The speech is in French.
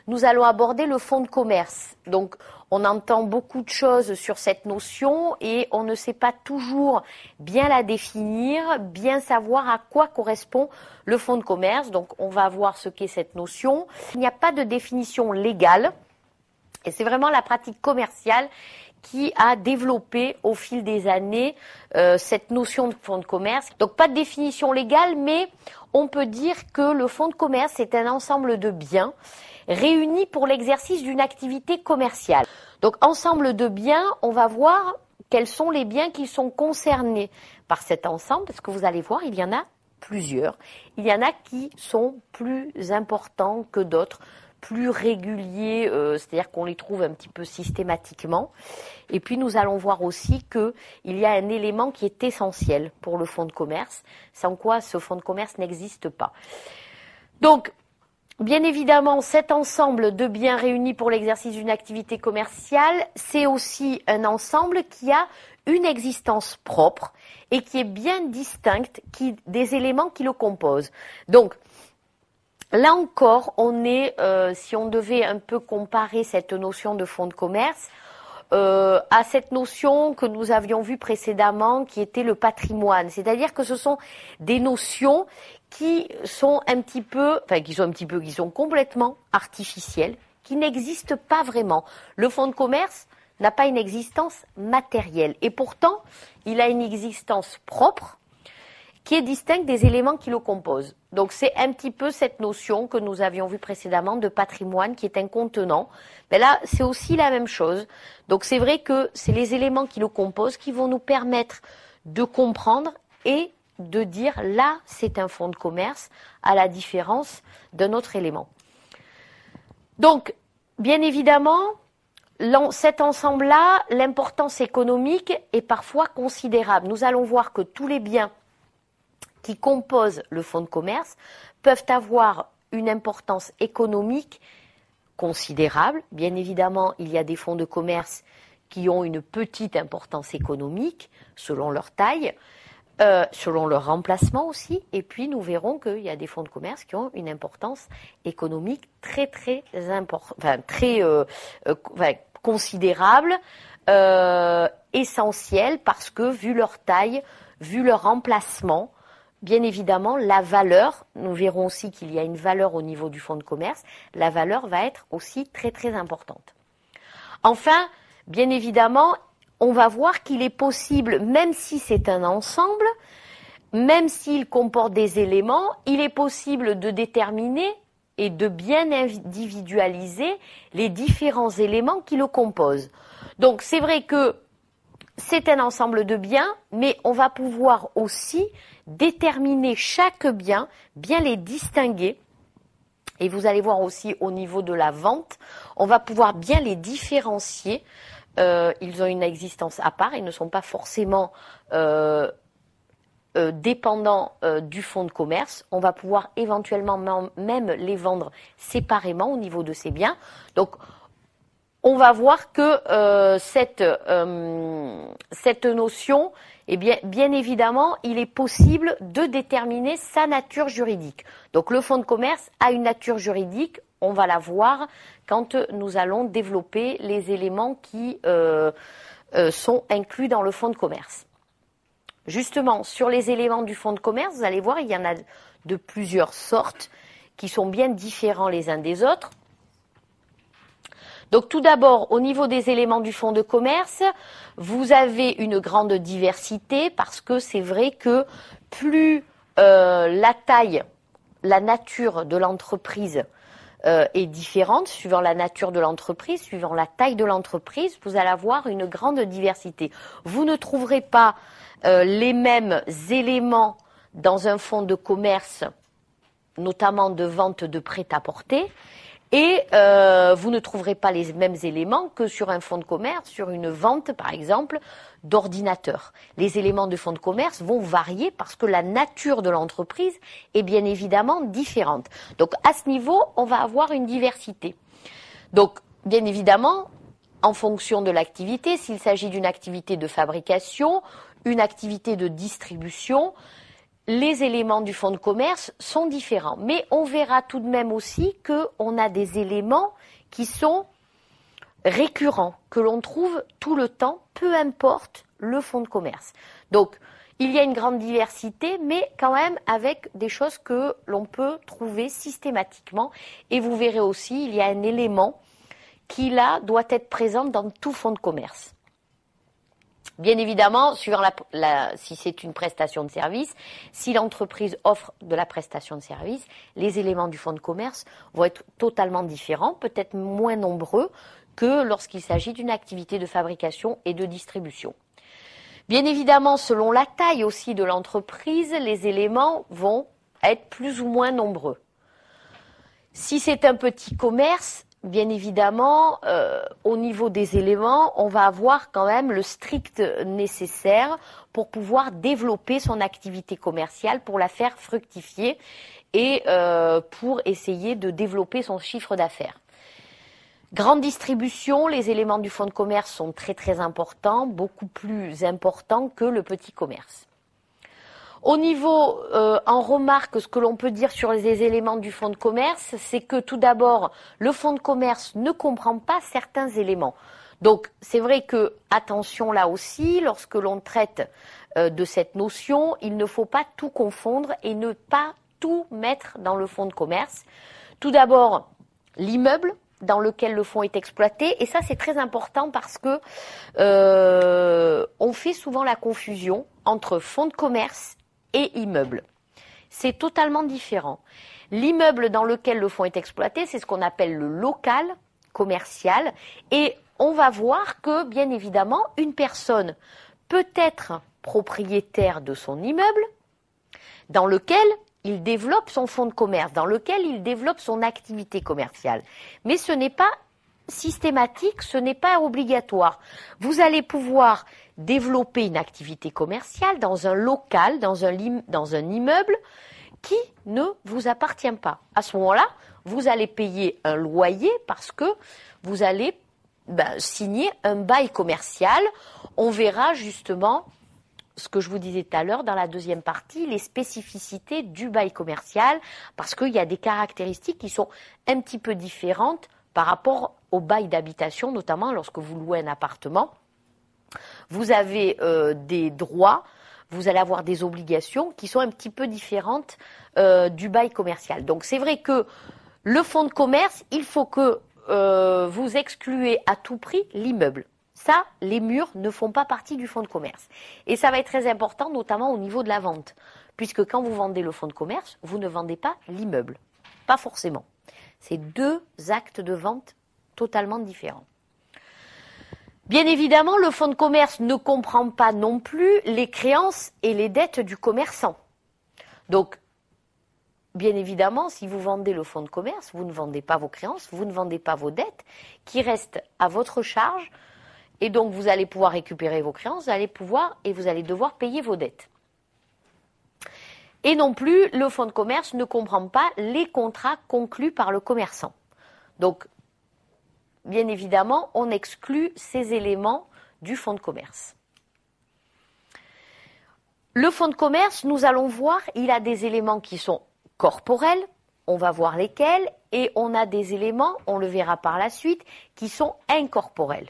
nous allons aborder le fonds de commerce. Donc, on entend beaucoup de choses sur cette notion et on ne sait pas toujours bien la définir, bien savoir à quoi correspond le fonds de commerce. Donc, on va voir ce qu'est cette notion. Il n'y a pas de définition légale et c'est vraiment la pratique commerciale qui a développé au fil des années cette notion de fonds de commerce. Donc pas de définition légale, mais on peut dire que le fonds de commerce est un ensemble de biens réunis pour l'exercice d'une activité commerciale. Donc ensemble de biens, on va voir quels sont les biens qui sont concernés par cet ensemble, parce que vous allez voir, il y en a plusieurs. Il y en a qui sont plus importants que d'autres, plus réguliers, c'est-à-dire qu'on les trouve un petit peu systématiquement. Et puis nous allons voir aussi qu'il y a un élément qui est essentiel pour le fonds de commerce, sans quoi ce fonds de commerce n'existe pas. Donc, bien évidemment, cet ensemble de biens réunis pour l'exercice d'une activité commerciale, c'est aussi un ensemble qui a une existence propre et qui est bien distincte des éléments qui le composent. Donc, là encore, on est, si on devait un peu comparer cette notion de fonds de commerce à cette notion que nous avions vue précédemment, qui était le patrimoine. C'est-à-dire que ce sont des notions qui sont qui sont complètement artificielles, qui n'existent pas vraiment. Le fonds de commerce n'a pas une existence matérielle et pourtant, il a une existence propre qui est distincte des éléments qui le composent. Donc c'est un petit peu cette notion que nous avions vue précédemment de patrimoine qui est un contenant. Mais là, c'est aussi la même chose. Donc c'est vrai que c'est les éléments qui le composent qui vont nous permettre de comprendre et de dire là, c'est un fonds de commerce à la différence d'un autre élément. Donc, bien évidemment, cet ensemble-là, l'importance économique est parfois considérable. Nous allons voir que tous les biens qui composent le fonds de commerce peuvent avoir une importance économique considérable. Bien évidemment, il y a des fonds de commerce qui ont une petite importance économique selon leur taille, selon leur remplacement aussi. Et puis, nous verrons qu'il y a des fonds de commerce qui ont une importance économique très considérable, essentielle, parce que vu leur taille, vu leur remplacement, bien évidemment, la valeur, nous verrons aussi qu'il y a une valeur au niveau du fonds de commerce, la valeur va être aussi très importante. Enfin, bien évidemment, on va voir qu'il est possible, même si c'est un ensemble, même s'il comporte des éléments, il est possible de déterminer et de bien individualiser les différents éléments qui le composent. Donc c'est vrai que c'est un ensemble de biens, mais on va pouvoir aussi déterminer chaque bien, bien les distinguer. Et vous allez voir aussi au niveau de la vente, on va pouvoir bien les différencier. Ils ont une existence à part, ils ne sont pas forcément dépendants du fonds de commerce. On va pouvoir éventuellement même les vendre séparément au niveau de ces biens. Donc, on va voir que cette notion, eh bien évidemment, il est possible de déterminer sa nature juridique. Donc le fonds de commerce a une nature juridique, on va la voir quand nous allons développer les éléments qui sont inclus dans le fonds de commerce. Justement, sur les éléments du fonds de commerce, vous allez voir, il y en a de plusieurs sortes qui sont bien différents les uns des autres. Donc tout d'abord, au niveau des éléments du fonds de commerce, vous avez une grande diversité parce que c'est vrai que plus la taille, la nature de l'entreprise est différente, suivant la nature de l'entreprise, suivant la taille de l'entreprise, vous allez avoir une grande diversité. Vous ne trouverez pas les mêmes éléments dans un fonds de commerce, notamment de vente de prêt-à-porter, et vous ne trouverez pas les mêmes éléments que sur un fonds de commerce, sur une vente, par exemple, d'ordinateurs. Les éléments de fonds de commerce vont varier parce que la nature de l'entreprise est bien évidemment différente. Donc, à ce niveau, on va avoir une diversité. Donc, bien évidemment, en fonction de l'activité, s'il s'agit d'une activité de fabrication, une activité de distribution, les éléments du fonds de commerce sont différents. Mais on verra tout de même aussi qu'on a des éléments qui sont récurrents, que l'on trouve tout le temps, peu importe le fonds de commerce. Donc, il y a une grande diversité, mais quand même avec des choses que l'on peut trouver systématiquement. Et vous verrez aussi, il y a un élément qui, là, doit être présent dans tout fonds de commerce. Bien évidemment, suivant si c'est une prestation de service, si l'entreprise offre de la prestation de service, les éléments du fonds de commerce vont être totalement différents, peut-être moins nombreux que lorsqu'il s'agit d'une activité de fabrication et de distribution. Bien évidemment, selon la taille aussi de l'entreprise, les éléments vont être plus ou moins nombreux. Si c'est un petit commerce, bien évidemment, au niveau des éléments, on va avoir quand même le strict nécessaire pour pouvoir développer son activité commerciale, pour la faire fructifier et pour essayer de développer son chiffre d'affaires. Grande distribution, les éléments du fonds de commerce sont très très importants, beaucoup plus importants que le petit commerce. Au niveau, en remarque, ce que l'on peut dire sur les éléments du fonds de commerce, c'est que tout d'abord, le fonds de commerce ne comprend pas certains éléments. Donc, c'est vrai que, attention là aussi, lorsque l'on traite de cette notion, il ne faut pas tout confondre et ne pas tout mettre dans le fonds de commerce. Tout d'abord, l'immeuble dans lequel le fonds est exploité, et ça c'est très important parce que on fait souvent la confusion entre fonds de commerce et immeuble. C'est totalement différent. L'immeuble dans lequel le fonds est exploité, c'est ce qu'on appelle le local commercial, et on va voir que, bien évidemment, une personne peut être propriétaire de son immeuble dans lequel il développe son fonds de commerce, dans lequel il développe son activité commerciale. Mais ce n'est pas systématique, ce n'est pas obligatoire. Vous allez pouvoir développer une activité commerciale dans un local, dans un immeuble qui ne vous appartient pas. À ce moment-là, vous allez payer un loyer parce que vous allez signer un bail commercial. On verra justement ce que je vous disais tout à l'heure dans la deuxième partie, les spécificités du bail commercial, parce qu'il y a des caractéristiques qui sont un petit peu différentes par rapport au bail d'habitation, notamment lorsque vous louez un appartement. Vous avez des droits, vous allez avoir des obligations qui sont un petit peu différentes du bail commercial. Donc c'est vrai que le fonds de commerce, il faut que vous excluez à tout prix l'immeuble. Ça, les murs ne font pas partie du fonds de commerce. Et ça va être très important, notamment au niveau de la vente. Puisque quand vous vendez le fonds de commerce, vous ne vendez pas l'immeuble. Pas forcément. C'est deux actes de vente totalement différents. Bien évidemment, le fonds de commerce ne comprend pas non plus les créances et les dettes du commerçant. Donc, bien évidemment, si vous vendez le fonds de commerce, vous ne vendez pas vos créances, vous ne vendez pas vos dettes, qui restent à votre charge. Et donc, vous allez pouvoir récupérer vos créances, vous allez devoir payer vos dettes. Et non plus, le fonds de commerce ne comprend pas les contrats conclus par le commerçant. Donc, bien évidemment, on exclut ces éléments du fonds de commerce. Le fonds de commerce, nous allons voir, il a des éléments qui sont corporels, on va voir lesquels, et on a des éléments, on le verra par la suite, qui sont incorporels.